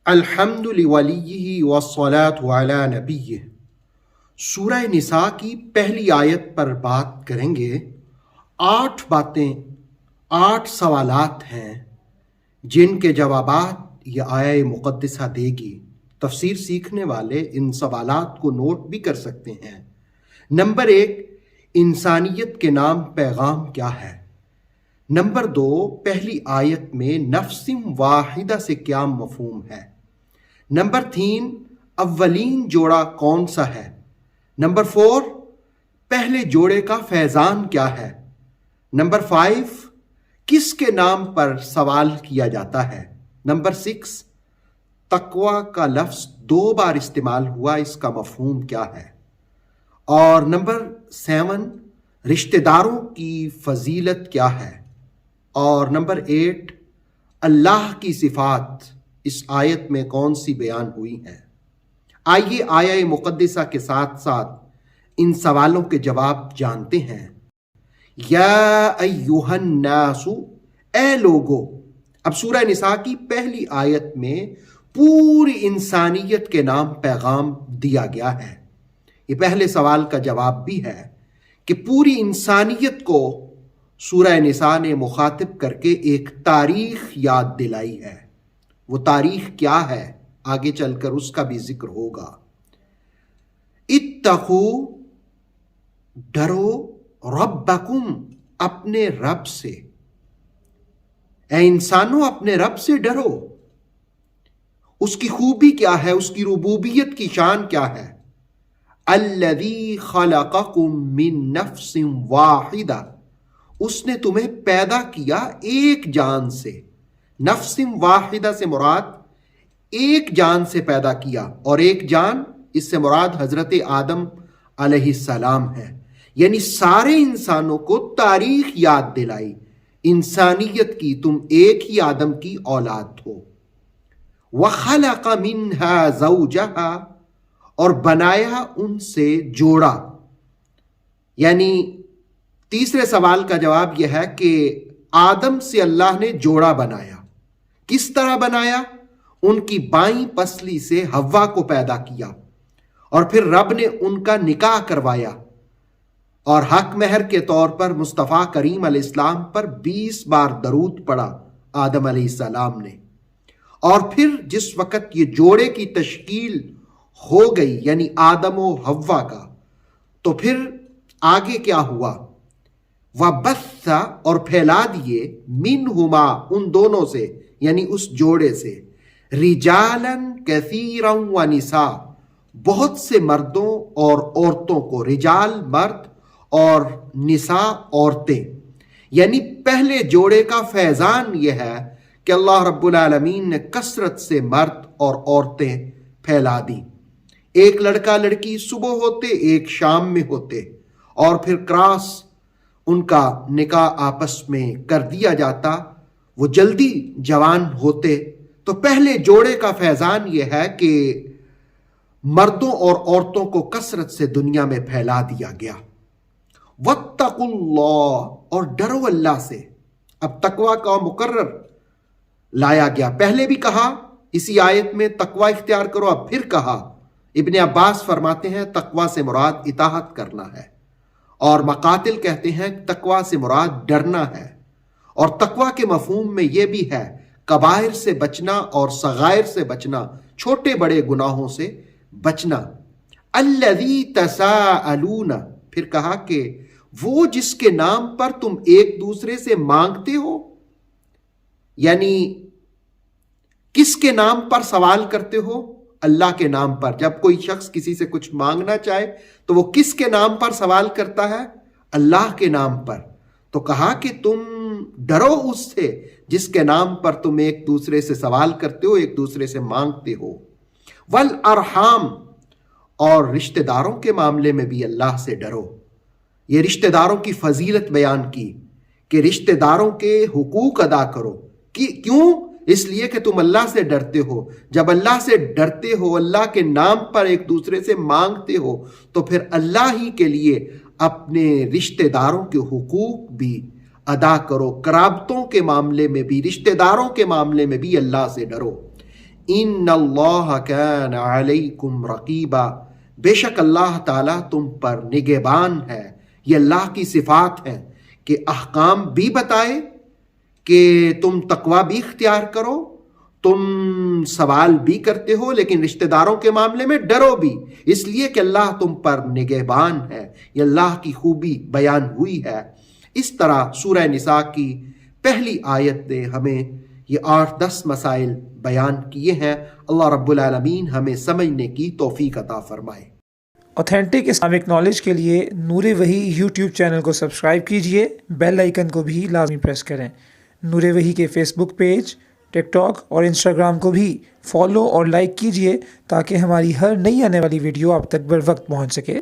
الحمد لولیہ والصلاۃ علی نبیہ۔ سورہ نساء کی پہلی آیت پر بات کریں گے۔ 8 باتیں، 8 سوالات ہیں جن کے جوابات یہ آیہ مقدسہ دے گی۔ تفسیر سیکھنے والے ان سوالات کو نوٹ بھی کر سکتے ہیں۔ نمبر 1، انسانیت کے نام پیغام کیا ہے؟ نمبر 2، پہلی آیت میں نفس واحدہ سے کیا مفہوم ہے؟ نمبر 3، اولین جوڑا کون سا ہے؟ نمبر 4، پہلے جوڑے کا فیضان کیا ہے؟ نمبر 5، کس کے نام پر سوال کیا جاتا ہے؟ نمبر 6، تقوی کا لفظ 2 بار استعمال ہوا، اس کا مفہوم کیا ہے؟ اور نمبر 7، رشتہ داروں کی فضیلت کیا ہے؟ اور نمبر 8، اللہ کی صفات اس آیت میں کون سی بیان ہوئی ہیں؟ آئیے آیہ مقدسہ کے ساتھ ساتھ ان سوالوں کے جواب جانتے ہیں۔ یا ایہا الناس، اے لوگو۔ اب سورہ نساء کی پہلی آیت میں پوری انسانیت کے نام پیغام دیا گیا ہے۔ یہ پہلے سوال کا جواب بھی ہے کہ پوری انسانیت کو سورہ نساء نے مخاطب کر کے ایک تاریخ یاد دلائی ہے۔ وہ تاریخ کیا ہے آگے چل کر اس کا بھی ذکر ہوگا۔ اتقو، ڈرو، ربکم، اپنے رب سے۔ اے انسانوں اپنے رب سے ڈرو۔ اس کی خوبی کیا ہے؟ اس کی ربوبیت کی شان کیا ہے؟ الذی خلقکم من نفس واحدہ، اس نے تمہیں پیدا کیا ایک جان سے۔ نفس واحدہ سے مراد ایک جان سے پیدا کیا، اور ایک جان اس سے مراد حضرت آدم علیہ السلام ہے۔ یعنی سارے انسانوں کو تاریخ یاد دلائی انسانیت کی، تم ایک ہی آدم کی اولاد ہو۔ وَخَلَقَ مِنْهَا زَوْجَهَا، اور بنایا ان سے جوڑا۔ یعنی تیسرے سوال کا جواب یہ ہے کہ آدم سے اللہ نے جوڑا بنایا۔ کس طرح بنایا؟ ان کی بائیں پسلی سے حوا کو پیدا کیا، اور پھر رب نے ان کا نکاح کروایا، اور حق مہر کے طور پر مصطفیٰ کریم علیہ السلام پر 20 بار درود پڑا آدم علیہ السلام نے۔ اور پھر جس وقت یہ جوڑے کی تشکیل ہو گئی، یعنی آدم و حوا کا، تو پھر آگے کیا ہوا؟ وَبَثَّ، اور پھیلا دیے، مِنْهُمَا، ان دونوں سے، یعنی اس جوڑے سے، رِجَالًا كَثِيرًا وَنِسَاء، بہت سے مردوں اور عورتوں کو، رجال مرد اور نساء عورتیں۔ یعنی پہلے جوڑے کا فیضان یہ ہے کہ اللہ رب العالمین نے کثرت سے مرد اور عورتیں پھیلا دی۔ ایک لڑکا لڑکی صبح ہوتے، ایک شام میں ہوتے، اور پھر کراس ان کا نکاح آپس میں کر دیا جاتا، وہ جلدی جوان ہوتے۔ تو پہلے جوڑے کا فیضان یہ ہے کہ مردوں اور عورتوں کو کثرت سے دنیا میں پھیلا دیا گیا۔ واتقوا اللہ، اور ڈرو اللہ سے۔ اب تقوی کا مقرر لایا گیا۔ پہلے بھی کہا اسی آیت میں تقوی اختیار کرو، اب پھر کہا۔ ابن عباس فرماتے ہیں تقوی سے مراد اطاعت کرنا ہے، اور مقاتل کہتے ہیں تقوی سے مراد ڈرنا ہے۔ اور تقوی کے مفہوم میں یہ بھی ہے کبائر سے بچنا اور صغائر سے بچنا، چھوٹے بڑے گناہوں سے بچنا۔ الذی تساءلون، پھر کہا کہ وہ جس کے نام پر تم ایک دوسرے سے مانگتے ہو۔ یعنی کس کے نام پر سوال کرتے ہو؟ اللہ کے نام پر۔ جب کوئی شخص کسی سے کچھ مانگنا چاہے تو وہ کس کے نام پر سوال کرتا ہے؟ اللہ کے نام پر۔ تو کہا کہ تم ڈرو اس سے جس کے نام پر تم ایک دوسرے سے سوال کرتے ہو، ایک دوسرے سے مانگتے ہو۔ والارحام، اور رشتہ داروں کے معاملے میں بھی اللہ سے ڈرو۔ یہ رشتہ داروں کی فضیلت بیان کی کہ رشتہ داروں کے حقوق ادا کرو۔ کیوں؟ اس لیے کہ تم اللہ سے ڈرتے ہو۔ جب اللہ سے ڈرتے ہو، اللہ کے نام پر ایک دوسرے سے مانگتے ہو، تو پھر اللہ ہی کے لیے اپنے رشتہ داروں کے حقوق بھی ادا کرو۔ قرابتوں کے معاملے میں بھی، رشتہ داروں کے معاملے میں بھی اللہ سے ڈرو۔ ان اللہ کان علیکم رقیبا، بے شک اللہ تعالیٰ تم پر نگہبان ہے۔ یہ اللہ کی صفات ہیں کہ احکام بھی بتائے کہ تم تقوی بھی اختیار کرو، تم سوال بھی کرتے ہو، لیکن رشتہ داروں کے معاملے میں ڈرو بھی، اس لیے کہ اللہ تم پر نگہبان ہے۔ یہ اللہ کی خوبی بیان ہوئی ہے۔ اس طرح سورہ نساء کی پہلی آیت نے ہمیں یہ 8-10 مسائل بیان کیے ہیں۔ اللہ رب العالمین ہمیں سمجھنے کی توفیق عطا فرمائے۔ اوتھینٹک اسلامک نالج کے لیے نور وحی یوٹیوب چینل کو سبسکرائب کیجئے، بیل آئیکن کو بھی لازمی پریس کریں۔ نور وحی کے فیس بک پیج، ٹک ٹاک اور انسٹاگرام کو بھی فالو اور لائک کیجئے تاکہ ہماری ہر نئی آنے والی ویڈیو آپ تک بر وقت پہنچ سکے۔